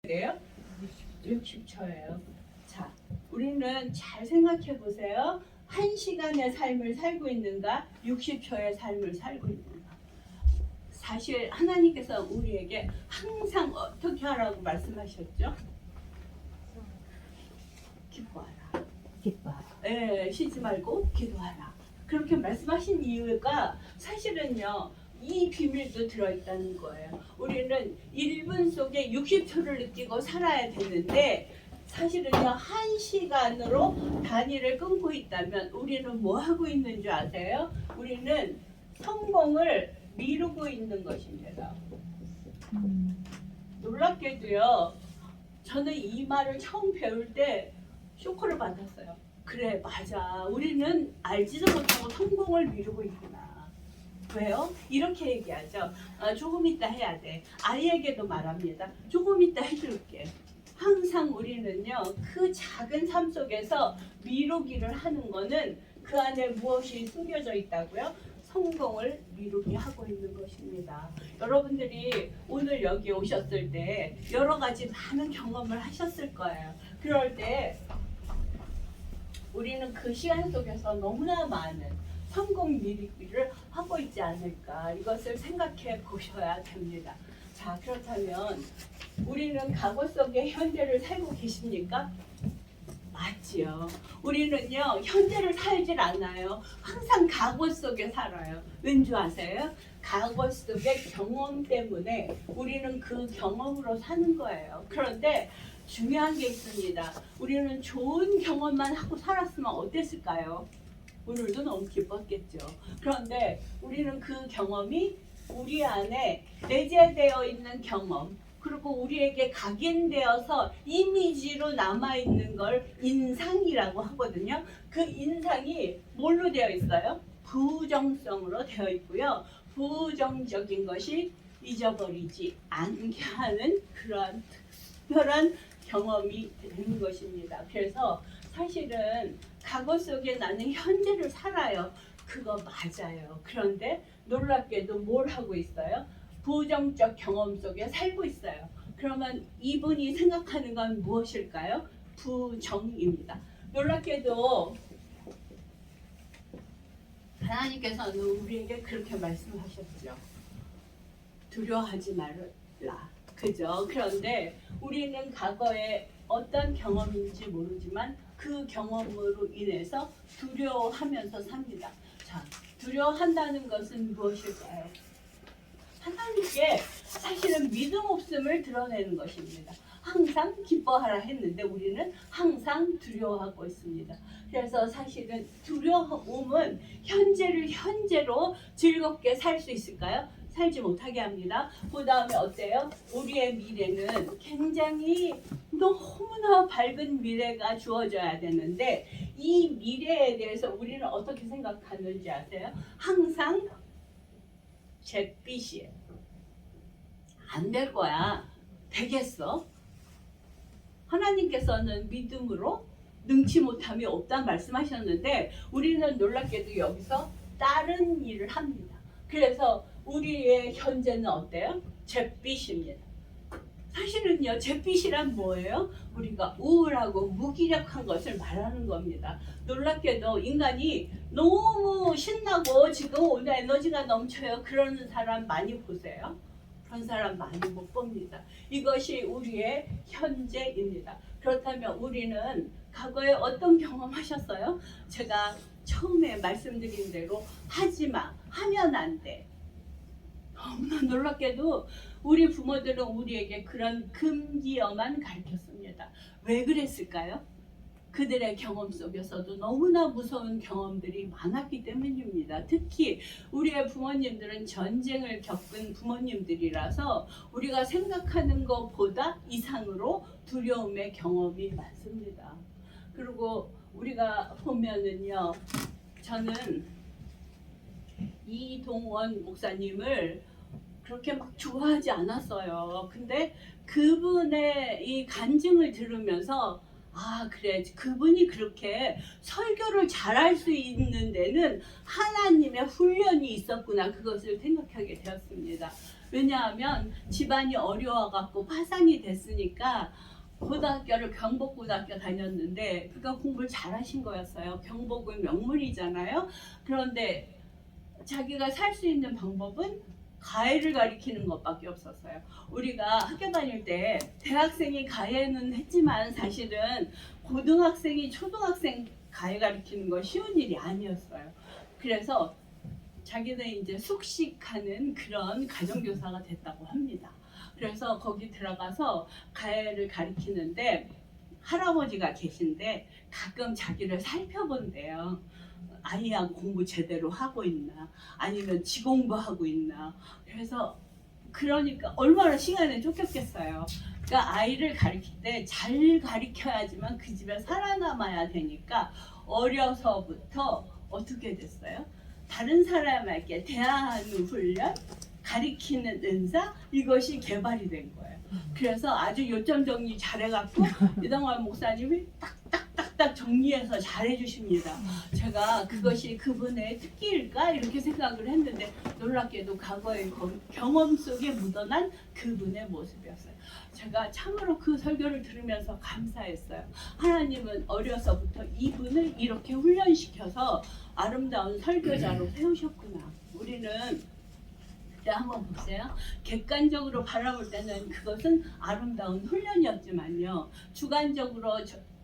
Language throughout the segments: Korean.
돼요? 60초예요. 자, 우리는 잘 생각해 보세요. 1시간의 삶을 살고 있는가? 60초의 삶을 살고 있는가? 사실 하나님께서 우리에게 항상 어떻게 하라고 말씀하셨죠? 기뻐하라. 기뻐하라. 쉬지 말고 기도하라. 그렇게 말씀하신 이유가 사실은요, 이 비밀도 들어있다는 거예요. 우리는 1분 속에 60초를 느끼고 살아야 되는데 사실은요, 1시간으로 단위를 끊고 있다면 우리는 뭐 하고 있는 줄 아세요? 우리는 성공을 미루고 있는 것입니다. 놀랍게도요, 저는 이 말을 처음 배울 때 쇼크를 받았어요. 그래, 맞아. 우리는 알지도 못하고 성공을 미루고 있구나. 왜요? 이렇게 얘기하죠. 조금 이따 해야 돼. 아이에게도 말합니다. 조금 이따 해줄게. 항상 우리는요, 그 작은 삶 속에서 미루기를 하는 거는 그 안에 무엇이 숨겨져 있다고요? 성공을 미루게 하고 있는 것입니다. 여러분들이 오늘 여기 오셨을 때 여러 가지 많은 경험을 하셨을 거예요. 그럴 때 우리는 그 시간 속에서 너무나 많은 성공 미루기를 하고 있지 않을까, 이것을 생각해 보셔야 됩니다. 자, 그렇다면 우리는 과거 속의 현재를 살고 계십니까? 맞지요. 우리는요, 현재를 살질 않아요. 항상 과거 속에 살아요. 왠지 아세요? 과거 속의 경험 때문에 우리는 그 경험으로 사는 거예요. 그런데 중요한 게 있습니다. 우리는 좋은 경험만 하고 살았으면 어땠을까요? 오늘도 너무 기뻤겠죠. 그런데 우리는 그 경험이 우리 안에 내재되어 있는 경험, 그리고 우리에게 각인되어서 이미지로 남아있는 걸 인상이라고 하거든요. 그 인상이 뭘로 되어 있어요? 부정성으로 되어 있고요. 부정적인 것이 잊어버리지 않게 하는 그러한 특별한 경험이 되는 것입니다. 그래서 사실은 과거 속에 나는 현재를 살아요. 그거 맞아요. 그런데 놀랍게도 뭘 하고 있어요? 부정적 경험 속에 살고 있어요. 그러면 이분이 생각하는 건 무엇일까요? 부정입니다. 놀랍게도 하나님께서는 우리에게 그렇게 말씀하셨죠. 두려워하지 말라. 그죠? 그런데 우리는 과거에 어떤 경험인지 모르지만 그 경험으로 인해서 두려워하면서 삽니다. 자, 두려워한다는 것은 무엇일까요? 하나님께 사실은 믿음 없음을 드러내는 것입니다. 항상 기뻐하라 했는데 우리는 항상 두려워하고 있습니다. 그래서 사실은 두려움은 현재를 현재로 즐겁게 살 수 있을까요? 살지 못하게 합니다. 그 다음에 어때요? 우리의 미래는 굉장히 너무나 밝은 미래가 주어져야 되는데 이 미래에 대해서 우리는 어떻게 생각하는지 아세요? 항상 잿빛이에요. 안 될 거야. 되겠어? 하나님께서는 믿음으로 능치 못함이 없다 말씀하셨는데 우리는 놀랍게도 여기서 다른 일을 합니다. 그래서 우리의 현재는 어때요? 잿빛입니다. 사실은요, 잿빛이란 뭐예요? 우리가 우울하고 무기력한 것을 말하는 겁니다. 놀랍게도 인간이 너무 신나고 지금 오늘 에너지가 넘쳐요. 그러는 사람 많이 보세요. 그런 사람 많이 못 봅니다. 이것이 우리의 현재입니다. 그렇다면 우리는 과거에 어떤 경험하셨어요? 제가 처음에 말씀드린 대로 하지마, 하면 안 돼. 너무나 놀랍게도 우리 부모들은 우리에게 그런 금기어만 가르쳤습니다. 왜 그랬을까요? 그들의 경험 속에서도 너무나 무서운 경험들이 많았기 때문입니다. 특히 우리의 부모님들은 전쟁을 겪은 부모님들이라서 우리가 생각하는 것보다 이상으로 두려움의 경험이 많습니다. 그리고 우리가 보면은요, 저는 이동원 목사님을 그렇게 막 좋아하지 않았어요. 근데 그분의 이 간증을 들으면서 그래, 그분이 그렇게 설교를 잘할 수 있는 데는 하나님의 훈련이 있었구나, 그것을 생각하게 되었습니다. 왜냐하면 집안이 어려워갖고 파산이 됐으니까 고등학교를 경복고등학교 다녔는데 그가 공부를 잘하신 거였어요. 경복은 명문이잖아요. 그런데 자기가 살 수 있는 방법은 가해를 가리키는 것밖에 없었어요. 우리가 학교 다닐 때 대학생이 가해는 했지만 사실은 고등학생이 초등학생 가해 가리키는 건 쉬운 일이 아니었어요. 그래서 자기는 이제 숙식하는 그런 가정교사가 됐다고 합니다. 그래서 거기 들어가서 가해를 가리키는데 할아버지가 계신데 가끔 자기를 살펴본대요. 아이하고 공부 제대로 하고 있나 아니면 지 공부하고 있나. 그래서 그러니까 얼마나 시간에 쫓겼겠어요. 그러니까 아이를 가르칠 때 잘 가르쳐야지만 그 집에 살아남아야 되니까 어려서부터 어떻게 됐어요? 다른 사람에게 대하는 훈련, 가리키는 은사, 이것이 개발이 된 거예요. 그래서 아주 요점 정리 잘해갖고 이동환 목사님이 딱딱딱딱 정리해서 잘해주십니다. 제가 그것이 그분의 특기일까 이렇게 생각을 했는데 놀랍게도 과거의 경험 속에 묻어난 그분의 모습이었어요. 제가 참으로 그 설교를 들으면서 감사했어요. 하나님은 어려서부터 이분을 이렇게 훈련시켜서 아름다운 설교자로 세우셨구나. 우리는 한번 보세요. 객관적으로 바라볼 때는 그것은 아름다운 훈련이었지만요. 주관적으로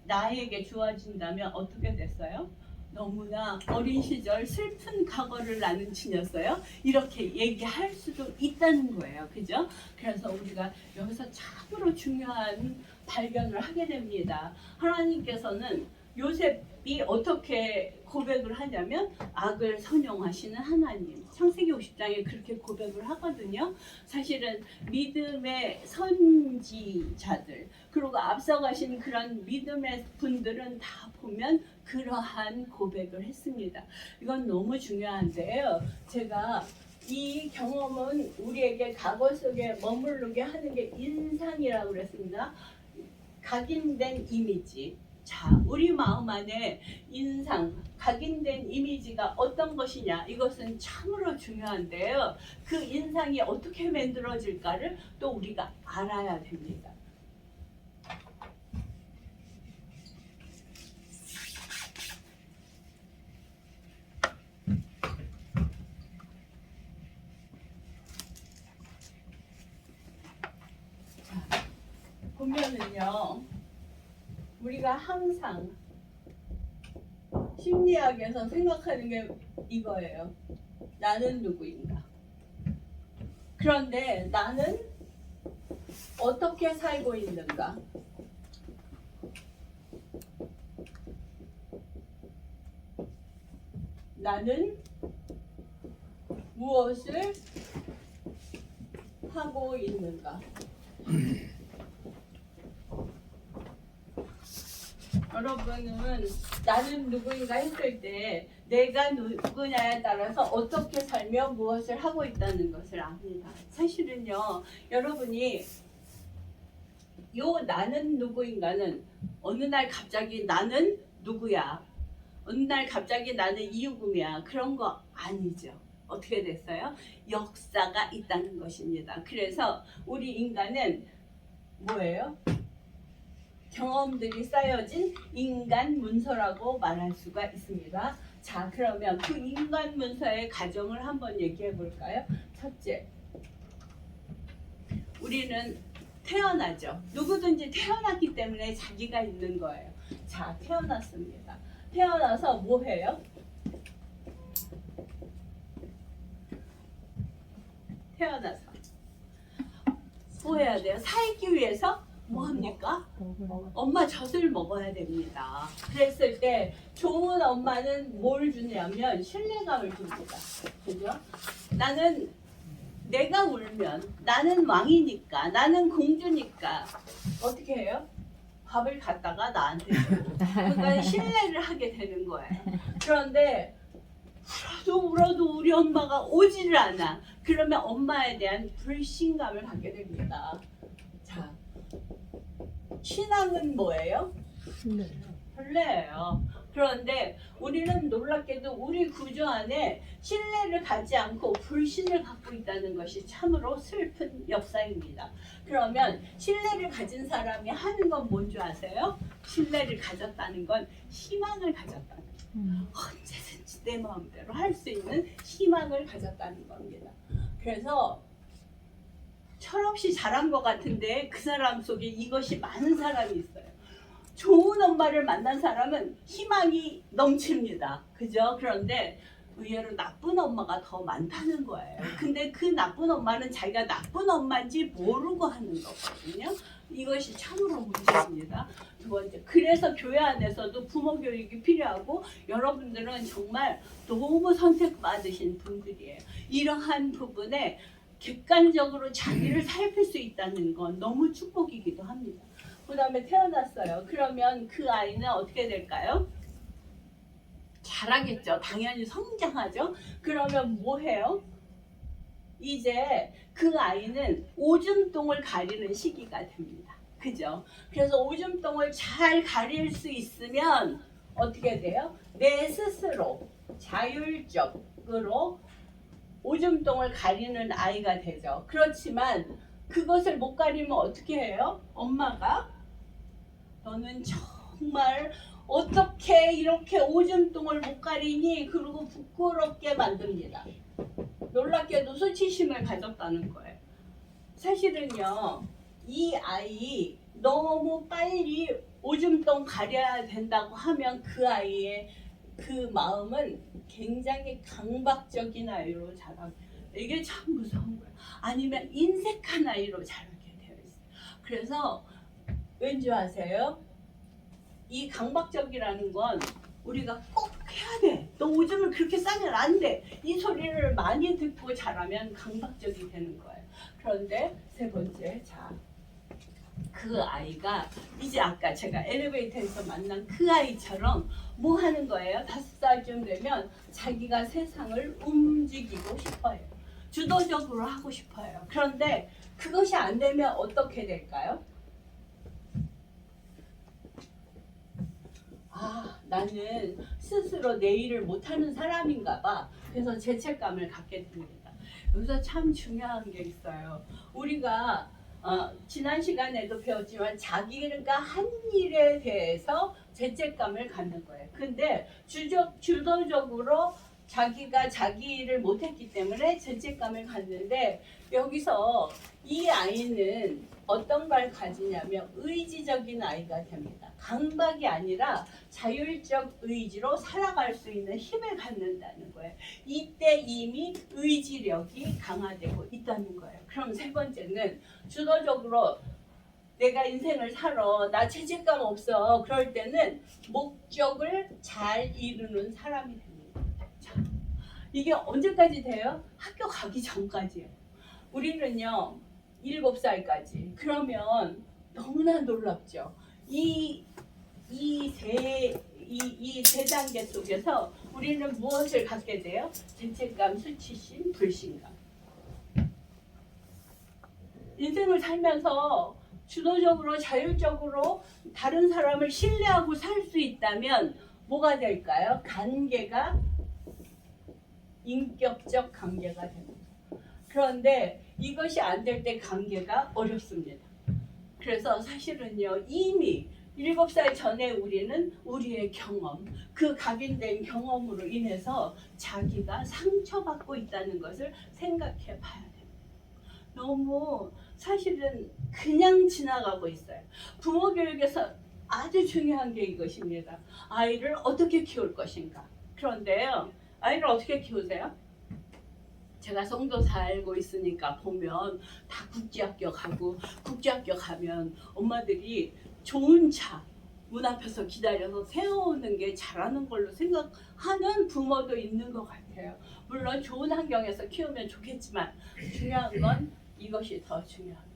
나에게 주어진다면 어떻게 됐어요? 너무나 어린 시절 슬픈 과거를 나눈 친였어요. 이렇게 얘기할 수도 있다는 거예요. 그죠? 그래서 우리가 여기서 참으로 중요한 발견을 하게 됩니다. 하나님께서는 요셉이 어떻게 고백을 하냐면 악을 선용하시는 하나님. 창세기 50장에 그렇게 고백을 하거든요. 사실은 믿음의 선지자들 그리고 앞서가신 그런 믿음의 분들은 다 보면 그러한 고백을 했습니다. 이건 너무 중요한데요. 제가 이 경험은 우리에게 과거 속에 머무르게 하는 게 인상이라고 그랬습니다. 각인된 이미지. 자, 우리 마음 안에 인상, 각인된 이미지가 어떤 것이냐, 이것은 참으로 중요한데요. 그 인상이 어떻게 만들어질까를 또 우리가 알아야 됩니다. 자, 보면은요. 우리가 항상 심리학에서 생각하는 게 이거예요. 나는 누구인가? 그런데 나는 어떻게 살고 있는가? 나는 무엇을 하고 있는가? 여러분은 나는 누구인가 했을 때 내가 누구냐에 따라서 어떻게 살며 무엇을 하고 있다는 것을 압니다. 사실은요, 여러분이 요 나는 누구인가는 어느 날 갑자기 나는 누구야, 어느 날 갑자기 나는 이유금이야, 그런 거 아니죠. 어떻게 됐어요? 역사가 있다는 것입니다. 그래서 우리 인간은 뭐예요? 경험들이 쌓여진 인간 문서라고 말할 수가 있습니다. 자, 그러면 그 인간 문서의 가정을 한번 얘기해 볼까요? 첫째, 우리는 태어나죠. 누구든지 태어났기 때문에 자기가 있는 거예요. 자, 태어났습니다. 태어나서 뭐 해요? 태어나서 뭐 해야 돼요? 살기 위해서 뭐 합니까? 엄마 젖을 먹어야 됩니다. 그랬을 때 좋은 엄마는 뭘 주냐면 신뢰감을 줍니다. 그죠? 나는 내가 울면 나는 왕이니까, 나는 공주니까 어떻게 해요? 밥을 갖다가 나한테 줘. 그러니까 신뢰를 하게 되는 거예요. 그런데 울어도 우리 엄마가 오지를 않아. 그러면 엄마에 대한 불신감을 갖게 됩니다. 자, 신앙은 뭐예요? 신뢰예요. 그런데 우리는 놀랍게도 우리 구조 안에 신뢰를 갖지 않고 불신을 갖고 있다는 것이 참으로 슬픈 역사입니다. 그러면 신뢰를 가진 사람이 하는 건 뭔지 아세요? 신뢰를 가졌다는 건 희망을 가졌다는 거예요. 언제든지 내 마음대로 할 수 있는 희망을 가졌다는 겁니다. 그래서 철없이 잘한 것 같은데 그 사람 속에 이것이 많은 사람이 있어요. 좋은 엄마를 만난 사람은 희망이 넘칩니다. 그죠? 그런데 의외로 나쁜 엄마가 더 많다는 거예요. 근데 그 나쁜 엄마는 자기가 나쁜 엄마인지 모르고 하는 거거든요. 이것이 참으로 문제입니다. 두 번째, 그래서 교회 안에서도 부모 교육이 필요하고 여러분들은 정말 너무 선택받으신 분들이에요. 이러한 부분에 객관적으로 자기를 살필 수 있다는 건 너무 축복이기도 합니다. 그 다음에 태어났어요. 그러면 그 아이는 어떻게 될까요? 잘하겠죠. 당연히 성장하죠. 그러면 뭐 해요? 이제 그 아이는 오줌똥을 가리는 시기가 됩니다. 그죠? 그래서 오줌똥을 잘 가릴 수 있으면 어떻게 돼요? 내 스스로 자율적으로 오줌똥을 가리는 아이가 되죠. 그렇지만 그것을 못 가리면 어떻게 해요? 엄마가 너는 정말 어떻게 이렇게 오줌똥을 못 가리니? 그리고 부끄럽게 만듭니다. 놀랍게도 수치심을 가졌다는 거예요. 사실은요, 이 아이 너무 빨리 오줌똥 가려야 된다고 하면 그 아이의 그 마음은 굉장히 강박적인 아이로 자랍니다. 이게 참 무서운 거예요. 아니면 인색한 아이로 자라게 되어 있어요. 그래서 왠지 아세요? 이 강박적이라는 건 우리가 꼭 해야 돼. 너 오줌을 그렇게 싸면 안 돼. 이 소리를 많이 듣고 자라면 강박적이 되는 거예요. 그런데 세 번째, 자, 그 아이가 이제 아까 제가 엘리베이터에서 만난 그 아이처럼 뭐 하는 거예요? 5살쯤 되면 자기가 세상을 움직이고 싶어요. 주도적으로 하고 싶어요. 그런데 그것이 안 되면 어떻게 될까요? 아, 나는 스스로 내 일을 못하는 사람인가 봐. 그래서 죄책감을 갖게 됩니다. 여기서 참 중요한 게 있어요. 우리가 지난 시간에도 배웠지만 자기가 한 일에 대해서 죄책감을 갖는 거예요. 근데 주도적으로 자기가 자기 일을 못했기 때문에 죄책감을 갖는데 여기서 이 아이는 어떤 걸 가지냐면 의지적인 아이가 됩니다. 강박이 아니라 자율적 의지로 살아갈 수 있는 힘을 갖는다는 거예요. 이때 이미 의지력이 강화되고 있다는 거예요. 그럼 세 번째는 주도적으로 내가 인생을 살아. 나 죄책감 없어. 그럴 때는 목적을 잘 이루는 사람이 됩니다. 자, 이게 언제까지 돼요? 학교 가기 전까지예요. 우리는요 7살까지. 그러면 너무나 놀랍죠. 이 세 단계 속에서 우리는 무엇을 갖게 돼요? 죄책감, 수치심, 불신감. 인생을 살면서 주도적으로 자율적으로 다른 사람을 신뢰하고 살 수 있다면 뭐가 될까요? 관계가 인격적 관계가 됩니다. 그런데 이것이 안 될 때 관계가 어렵습니다. 그래서 사실은요 이미 7살 전에 우리는 우리의 경험, 그 각인된 경험으로 인해서 자기가 상처받고 있다는 것을 생각해 봐야 됩니다. 너무 사실은 그냥 지나가고 있어요. 부모 교육에서 아주 중요한 게 이것입니다. 아이를 어떻게 키울 것인가. 그런데요, 아이를 어떻게 키우세요? 제가 성도 살고 있으니까 보면 다 국제학교 가고 국제학교 가면 엄마들이 좋은 차 문 앞에서 기다려서 세워오는 게 잘하는 걸로 생각하는 부모도 있는 것 같아요. 물론 좋은 환경에서 키우면 좋겠지만 중요한 건 이것이 더 중요합니다.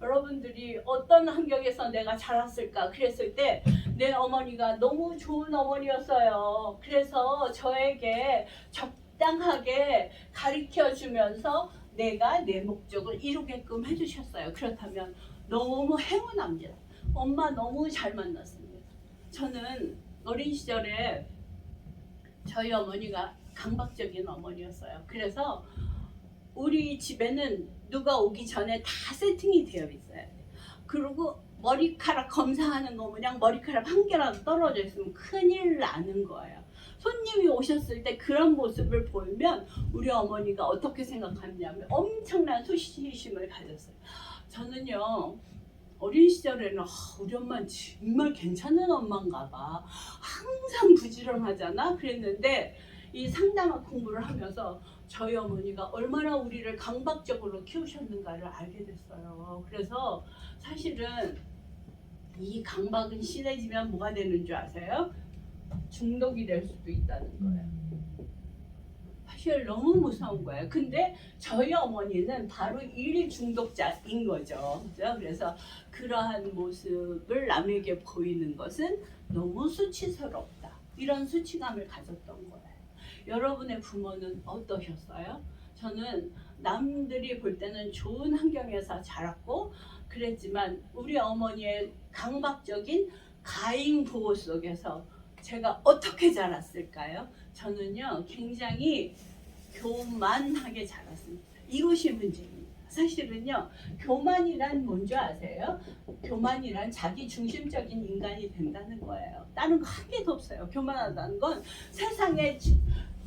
여러분들이 어떤 환경에서 내가 자랐을까 그랬을 때 내 어머니가 너무 좋은 어머니였어요. 그래서 저에게 적당하게 가르쳐주면서 내가 내 목적을 이루게끔 해주셨어요. 그렇다면 너무 행운합니다. 엄마 너무 잘 만났습니다. 저는 어린 시절에 저희 어머니가 강박적인 어머니였어요. 그래서 우리 집에는 누가 오기 전에 다 세팅이 되어 있어요. 그리고 머리카락 검사하는 거 그냥 머리카락 한 개라도 떨어져 있으면 큰일 나는 거예요. 손님이 오셨을 때 그런 모습을 보이면 우리 어머니가 어떻게 생각하냐면 엄청난 수치심을 가졌어요. 저는요 어린 시절에는 우리 엄마는 정말 괜찮은 엄마인가 봐. 항상 부지런하잖아. 그랬는데 이 상담학 공부를 하면서 저희 어머니가 얼마나 우리를 강박적으로 키우셨는가를 알게 됐어요. 그래서 사실은 이 강박은 심해지면 뭐가 되는 줄 아세요? 중독이 될 수도 있다는 거예요. 사실 너무 무서운 거예요. 근데 저희 어머니는 바로 일 중독자인 거죠. 그죠? 그래서 그러한 모습을 남에게 보이는 것은 너무 수치스럽다. 이런 수치감을 가졌던 거예요. 여러분의 부모는 어떠셨어요? 저는 남들이 볼 때는 좋은 환경에서 자랐고 그랬지만 우리 어머니의 강박적인 가인 보호 속에서 제가 어떻게 자랐을까요? 저는요 굉장히 교만하게 자랐습니다. 이것이 문제입니다. 사실은요 교만이란 뭔지 아세요? 교만이란 자기 중심적인 인간이 된다는 거예요. 다른 거 한 개도 없어요. 교만하다는 건 세상의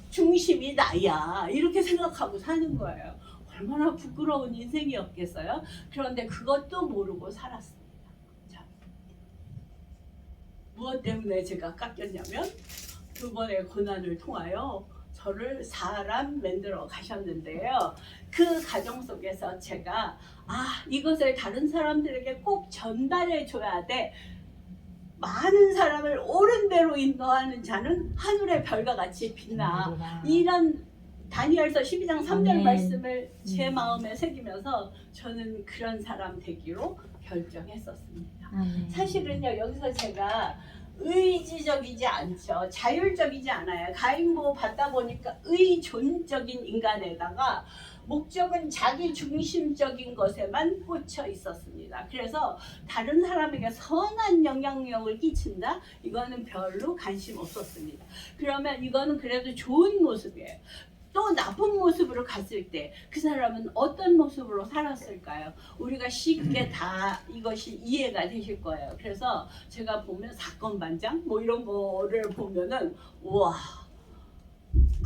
중심이 나야 이렇게 생각하고 사는 거예요. 얼마나 부끄러운 인생이었겠어요? 그런데 그것도 모르고 살았습니다. 자, 무엇 때문에 제가 깎였냐면 두 번의 고난을 통하여 저를 사람 만들어 가셨는데요. 그 과정 속에서 제가 이것을 다른 사람들에게 꼭 전달해 줘야 돼. 많은 사람을 옳은 대로 인도하는 자는 하늘의 별과 같이 빛나. 이런 다니엘서 12장 3절 말씀을 제 마음에 새기면서 저는 그런 사람 되기로 결정했었습니다. 사실은요 여기서 제가 의지적이지 않죠. 자율적이지 않아요. 가인보호 받다 보니까 의존적인 인간에다가 목적은 자기 중심적인 것에만 꽂혀 있었습니다. 그래서 다른 사람에게 선한 영향력을 끼친다? 이거는 별로 관심 없었습니다. 그러면 이거는 그래도 좋은 모습이에요. 또 나쁜 모습으로 갔을 때 그 사람은 어떤 모습으로 살았을까요? 우리가 쉽게 다 이것이 이해가 되실 거예요. 그래서 제가 보면 사건 반장 뭐 이런 거를 보면은 우와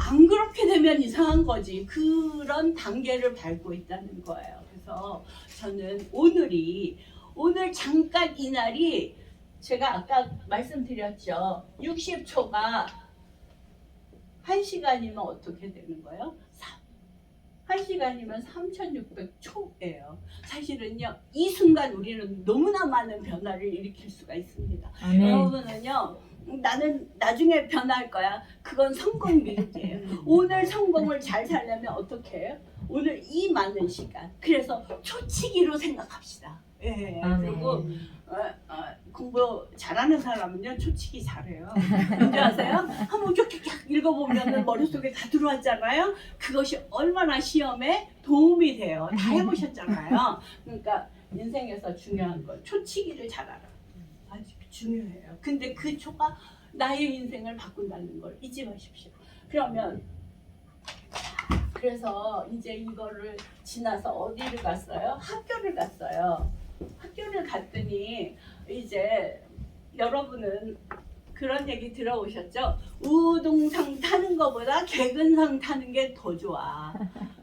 안 그렇게 되면 이상한 거지. 그런 단계를 밟고 있다는 거예요. 그래서 저는 오늘 잠깐 이날이 제가 아까 말씀드렸죠. 60초가 1시간이면 어떻게 되는 거예요? 1시간이면 3600초예요. 사실은요 이 순간 우리는 너무나 많은 변화를 일으킬 수가 있습니다. 아멘. 여러분은요 나는 나중에 변할 거야. 그건 성공 미륵이에요. 오늘 성공을 잘 살려면 어떻게 해요? 오늘 이 많은 시간. 그래서 초치기로 생각합시다. 예. 그리고 공부 잘하는 사람은요 초치기 잘해요. 뭔지 아세요? 한번 쫙쫙 읽어보면 머릿속에 다 들어왔잖아요. 그것이 얼마나 시험에 도움이 돼요. 다 해보셨잖아요. 그러니까 인생에서 중요한 건 초치기를 잘하라. 아주 중요해요. 근데 그 초가 나의 인생을 바꾼다는 걸 잊지 마십시오. 그러면 그래서 이제 이거를 지나서 어디를 갔어요? 학교를 갔어요. 학교를 갔더니 이제 여러분은 그런 얘기 들어오셨죠? 우동상 타는 것보다 개근상 타는 게 더 좋아.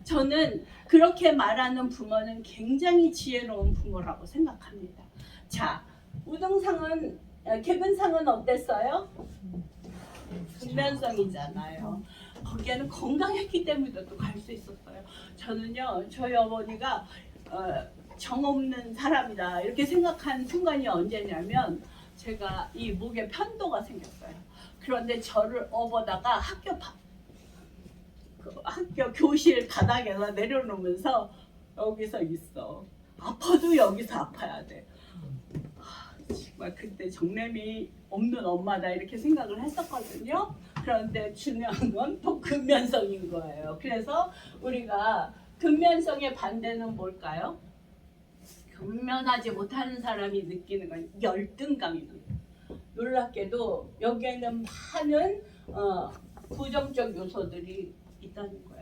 저는 그렇게 말하는 부모는 굉장히 지혜로운 부모라고 생각합니다. 자, 우동상은 개근상은 어땠어요? 근면성이잖아요. 거기에는 건강했기 때문에 또 갈 수 있었어요. 저는요, 저희 어머니가 정없는 사람이다 이렇게 생각한 순간이 언제냐면 제가 이 목에 편도가 생겼어요. 그런데 저를 업어다가 학교 교실 바닥에서 내려놓으면서 여기서 있어. 아파도 여기서 아파야 돼. 정말 그때 정냄이 없는 엄마다 이렇게 생각을 했었거든요. 그런데 중요한 건 또 근면성인 거예요. 그래서 우리가 근면성의 반대는 뭘까요? 근면하지 못하는 사람이 느끼는 건 열등감입니다. 놀랍게도 여기에는 많은 부정적 요소들이 있다는 거예요.